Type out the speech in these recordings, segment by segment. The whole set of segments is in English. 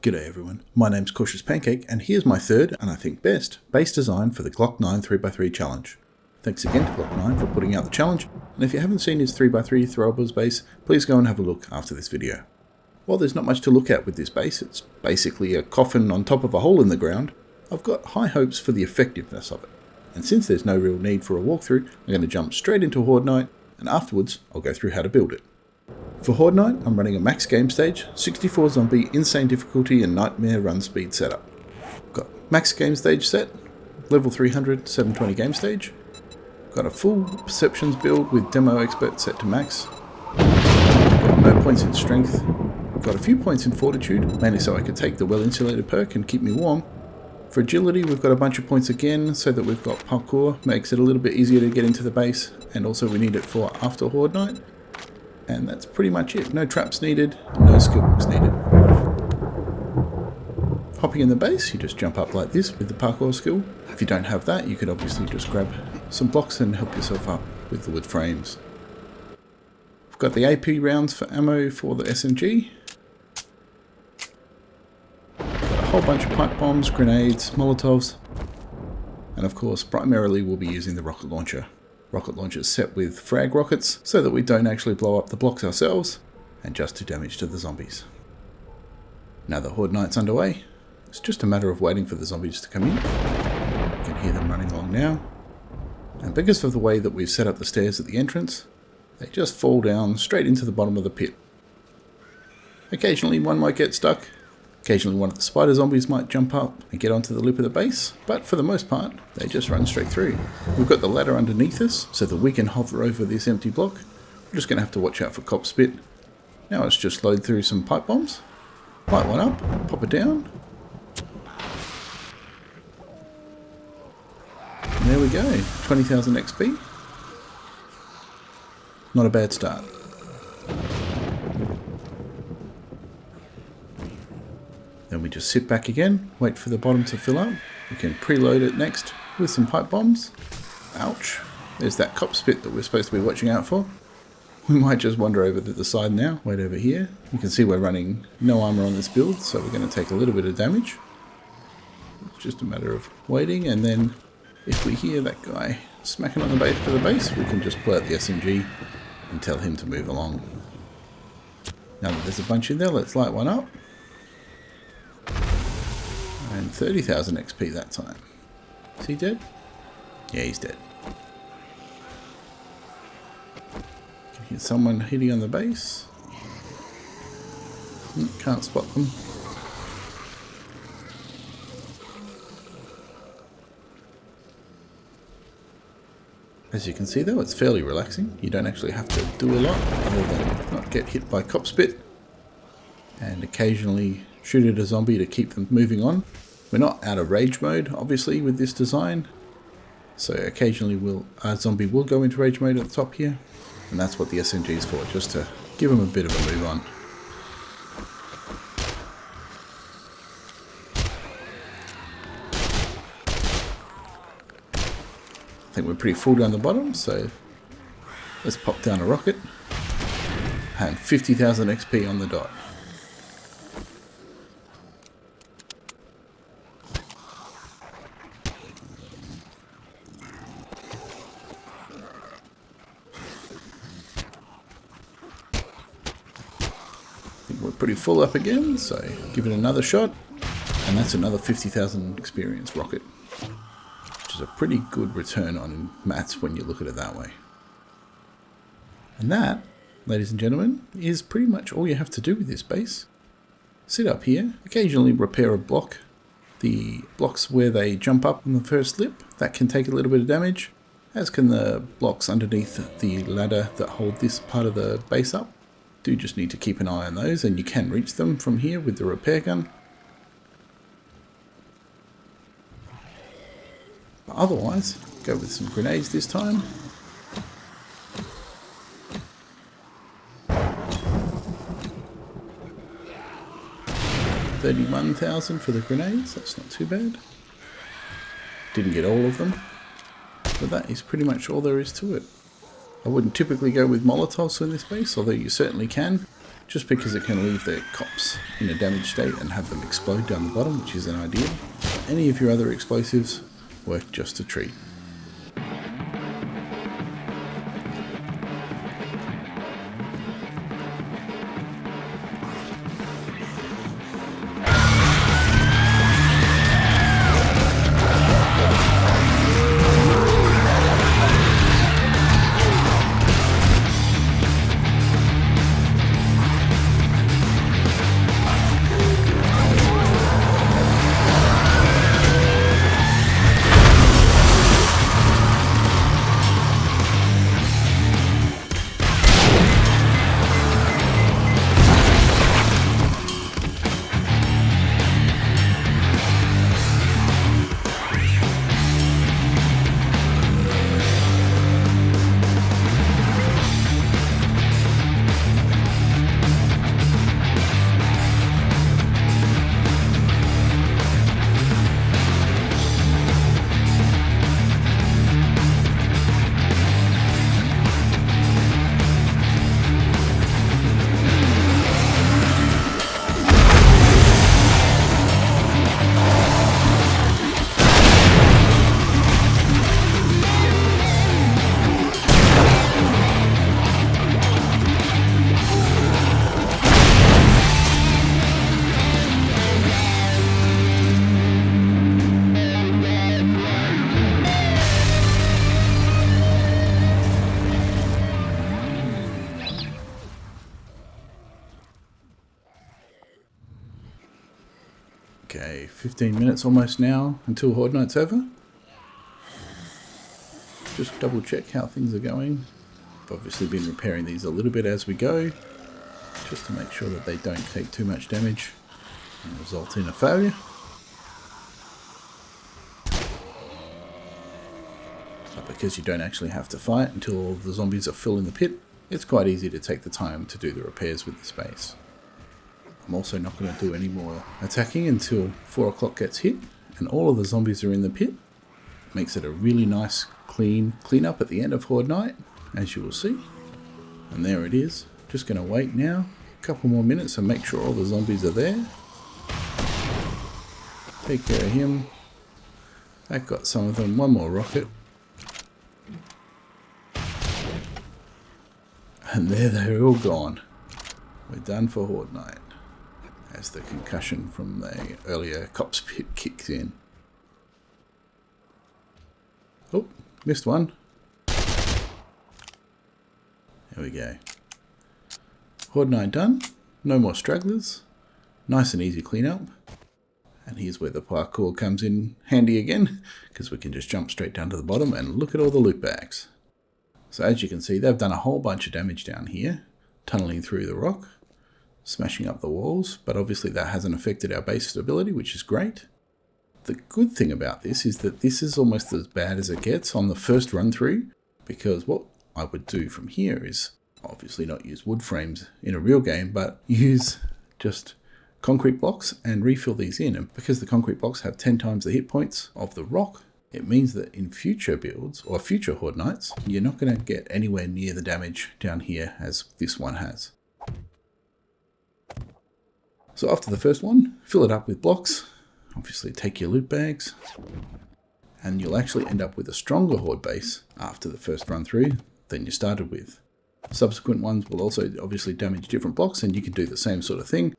G'day everyone, my name's Cautious Pancake and here's my third, and I think best, base design for the Glock 9 3x3 challenge. Thanks again to Glock 9 for putting out the challenge, and if you haven't seen his 3x3 throwables base, please go and have a look after this video. While there's not much to look at with this base, it's basically a coffin on top of a hole in the ground, I've got high hopes for the effectiveness of it. And since there's no real need for a walkthrough, I'm going to jump straight into Horde Night, and afterwards I'll go through how to build it. For Horde Night, I'm running a max game stage, 64 zombie, insane difficulty and nightmare run speed setup. Got max game stage set, level 300, 720 game stage. Got a full perceptions build with demo expert set to max. Got no points in strength. Got a few points in fortitude, mainly so I could take the well insulated perk and keep me warm. For agility, we've got a bunch of points again, so that we've got parkour, makes it a little bit easier to get into the base, and also we need it for after Horde Night. And that's pretty much it. No traps needed, no skill books needed. Hopping in the base, you just jump up like this with the parkour skill. If you don't have that, you could obviously just grab some blocks and help yourself up with the wood frames. We've got the AP rounds for ammo for the SMG. Got a whole bunch of pipe bombs, grenades, molotovs. And of course, primarily we'll be using the rocket launcher. Rocket launchers set with frag rockets so that we don't actually blow up the blocks ourselves and just do damage to the zombies. Now that Horde Night's underway, it's just a matter of waiting for the zombies to come in. You can hear them running along now. And because of the way that we've set up the stairs at the entrance, they just fall down straight into the bottom of the pit. Occasionally one might get stuck. Occasionally one of the spider zombies might jump up and get onto the lip of the base, but for the most part, they just run straight through. We've got the ladder underneath us, so that we can hover over this empty block. We're just going to have to watch out for cop spit. Now let's just load through some pipe bombs. Light one up, pop it down. And there we go, 20,000 XP. Not a bad start. Then we just sit back again, wait for the bottom to fill up. We can preload it next with some pipe bombs. Ouch. There's that cop spit that we're supposed to be watching out for. We might just wander over to the side now. Wait over here. You can see we're running no armor on this build, so we're going to take a little bit of damage. It's just a matter of waiting, and then if we hear that guy smacking on the base for the base, we can just pull out the SMG and tell him to move along. Now that there's a bunch in there, let's light one up. And 30,000 XP that time. Is he dead? Yeah, he's dead. Can hear someone hitting on the base. Can't spot them. As you can see though, it's fairly relaxing. You don't actually have to do a lot other than not get hit by cop spit. And occasionally shoot at a zombie to keep them moving on. We're not out of rage mode, obviously, with this design. So occasionally a zombie will go into rage mode at the top here. And that's what the SMG is for, just to give them a bit of a move on. I think we're pretty full down the bottom, so let's pop down a rocket. And 50,000 XP on the dot. We're pretty full up again, so give it another shot, and that's another 50,000 experience rocket, which is a pretty good return on mats when you look at it that way. And that, ladies and gentlemen, is pretty much all you have to do with this base. Sit up here, occasionally repair a block. The blocks where they jump up on the first lip, that can take a little bit of damage, as can the blocks underneath the ladder that hold this part of the base up. Do just need to keep an eye on those, and you can reach them from here with the repair gun. But otherwise, go with some grenades this time. $31,000 for the grenades, that's not too bad. Didn't get all of them, but that is pretty much all there is to it. I wouldn't typically go with molotovs in this base, although you certainly can. just because it can leave their cops in a damaged state and have them explode down the bottom, which isn't ideal. Any of your other explosives work just a treat. Okay, 15 minutes almost now until Horde Night's over. Just double check how things are going. I've obviously been repairing these a little bit as we go, just to make sure that they don't take too much damage and result in a failure. But because you don't actually have to fight until all the zombies are filling the pit, it's quite easy to take the time to do the repairs with the space. I'm also not going to do any more attacking until 4 o'clock gets hit and all of the zombies are in the pit. Makes it a really nice clean up at the end of Horde Night, as you will see. And there it is. Just going to wait now, a couple more minutes and make sure all the zombies are there. Take care of him. That got some of them. One more rocket. And there they're all gone. We're done for Horde Night, as the concussion from the earlier cops pit kicks in. Oh, missed one. There we go. Horde Night done. No more stragglers. Nice and easy cleanup. And here's where the parkour comes in handy again, because we can just jump straight down to the bottom and look at all the loot bags. So as you can see, they've done a whole bunch of damage down here, tunneling through the rock, smashing up the walls, but obviously that hasn't affected our base stability, which is great. The good thing about this is that this is almost as bad as it gets on the first run through, because what I would do from here is obviously not use wood frames in a real game, but use just concrete blocks and refill these in. And because the concrete blocks have 10 times the hit points of the rock, it means that in future builds or future Horde Nights, you're not going to get anywhere near the damage down here as this one has. So after the first one, fill it up with blocks. Obviously take your loot bags, and you'll actually end up with a stronger Horde base after the first run through than you started with. Subsequent ones will also obviously damage different blocks, and you can do the same sort of thing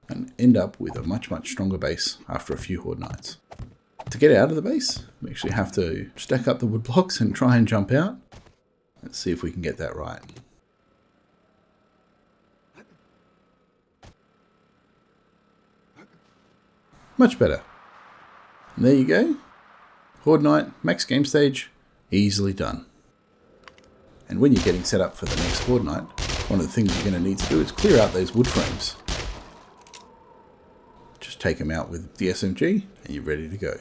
and end up with a much stronger base after a few Horde Nights. To get out of the base, we actually have to stack up the wood blocks and try and jump out. Let's see if we can get that right. Much better. And there you go. Horde Night, max game stage, easily done. And when you're getting set up for the next Horde Night, one of the things you're going to need to do is clear out those wood frames. Just take them out with the SMG and you're ready to go.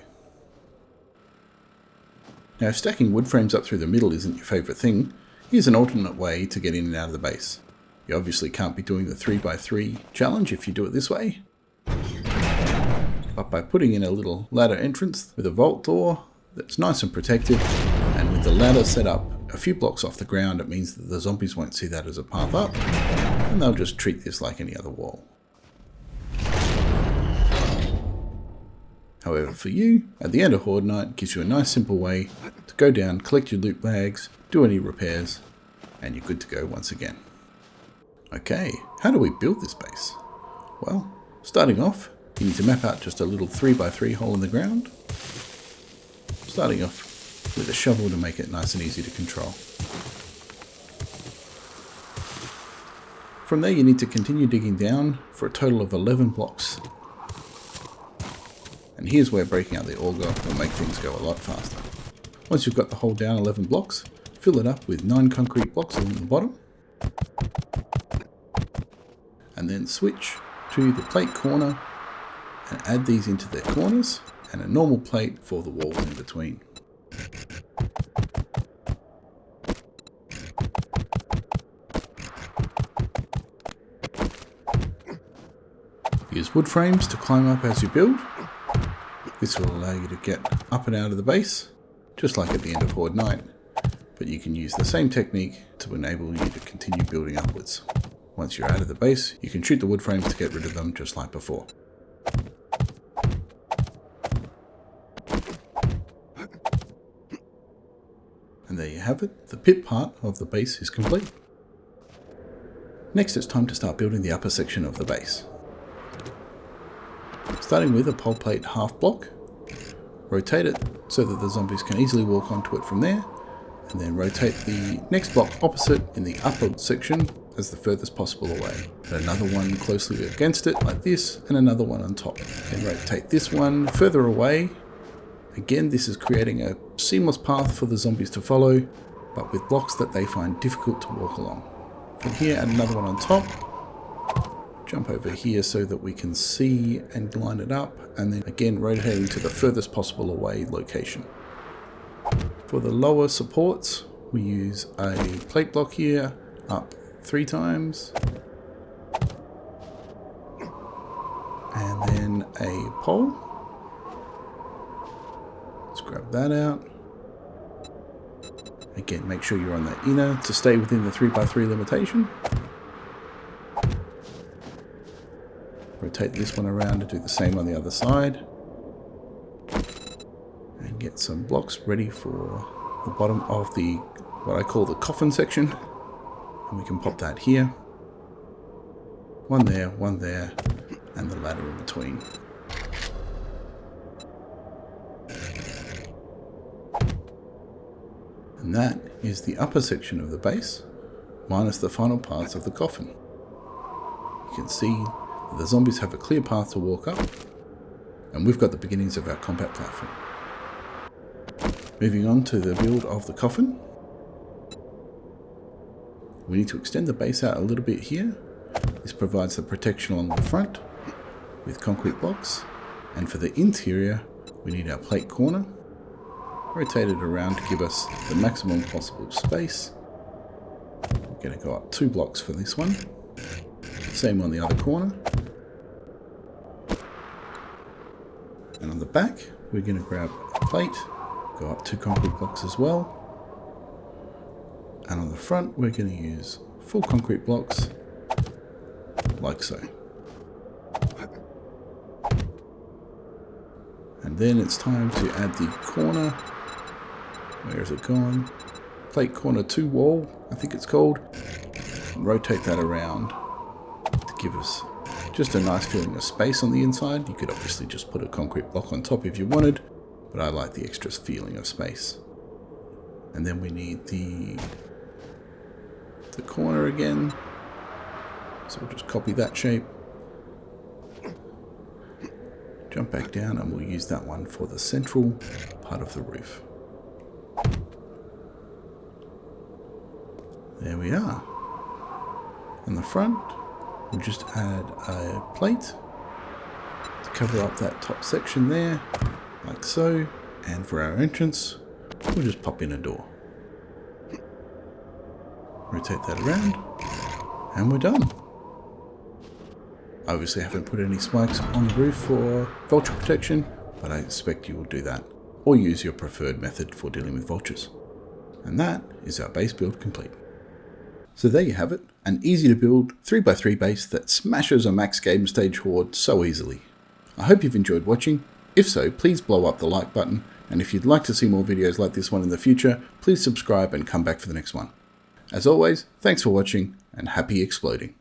Now, if stacking wood frames up through the middle isn't your favourite thing, here's an alternate way to get in and out of the base. You obviously can't be doing the 3x3 challenge if you do it this way, but by putting in a little ladder entrance with a vault door that's nice and protected, and with the ladder set up a few blocks off the ground, it means that the zombies won't see that as a path up, and they'll just treat this like any other wall. However, for you, at the end of Horde Night, it gives you a nice simple way to go down, collect your loot bags, do any repairs, and you're good to go once again. Okay, how do we build this base? Well, starting off, you need to map out just a little 3x3 hole in the ground, starting off with a shovel to make it nice and easy to control. From there you need to continue digging down for a total of 11 blocks. And here's where breaking out the auger will make things go a lot faster. Once you've got the hole down 11 blocks, fill it up with 9 concrete blocks along the bottom. And then switch to the plate corner and add these into their corners and a normal plate for the walls in between. Use wood frames to climb up as you build. This will allow you to get up and out of the base, just like at the end of Horde Night, but you can use the same technique to enable you to continue building upwards. Once you're out of the base, you can shoot the wood frames to get rid of them just like before. And there you have it, the pit part of the base is complete. Next it's time to start building the upper section of the base. Starting with a pole plate half block, rotate it so that the zombies can easily walk onto it from there, and then rotate the next block opposite in the upper section as the furthest possible away. Put another one closely against it like this, and another one on top. Then rotate this one further away. Again, this is creating a seamless path for the zombies to follow, but with blocks that they find difficult to walk along. From here, add another one on top. Jump over here so that we can see and line it up, and then again rotating to the furthest possible away location. For the lower supports, we use a plate block here, up 3 times, and then a pole. Let's grab that out. Again, make sure you're on the inner to stay within the 3x3 limitation. Rotate this one around and do the same on the other side. And get some blocks ready for the bottom of the, what I call the coffin section. And we can pop that here. One there, and the ladder in between. And that is the upper section of the base, minus the final parts of the coffin. You can see that the zombies have a clear path to walk up, and we've got the beginnings of our combat platform. Moving on to the build of the coffin. We need to extend the base out a little bit here. This provides the protection along the front with concrete blocks, and for the interior we need our plate corner. Rotate it around to give us the maximum possible space. We're going to go up 2 blocks for this one. Same on the other corner. And on the back, we're going to grab a plate, go up 2 concrete blocks as well. And on the front, we're going to use full concrete blocks, like so. And then it's time to add the corner. Where is it gone? Plate corner 2 wall, I think it's called. And rotate that around to give us just a nice feeling of space on the inside. You could obviously just put a concrete block on top if you wanted, but I like the extra feeling of space. And then we need the corner again. So we'll just copy that shape. Jump back down and we'll use that one for the central part of the roof. There we are. On the front, we'll just add a plate to cover up that top section there, like so. And for our entrance, we'll just pop in a door. Rotate that around, and we're done. I obviously haven't put any spikes on the roof for vulture protection, but I expect you will do that, or use your preferred method for dealing with vultures. And that is our base build complete. So there you have it, an easy to build 3x3 base that smashes a max game stage horde so easily. I hope you've enjoyed watching. If so, please blow up the like button, and if you'd like to see more videos like this one in the future, please subscribe and come back for the next one. As always, thanks for watching, and happy exploding.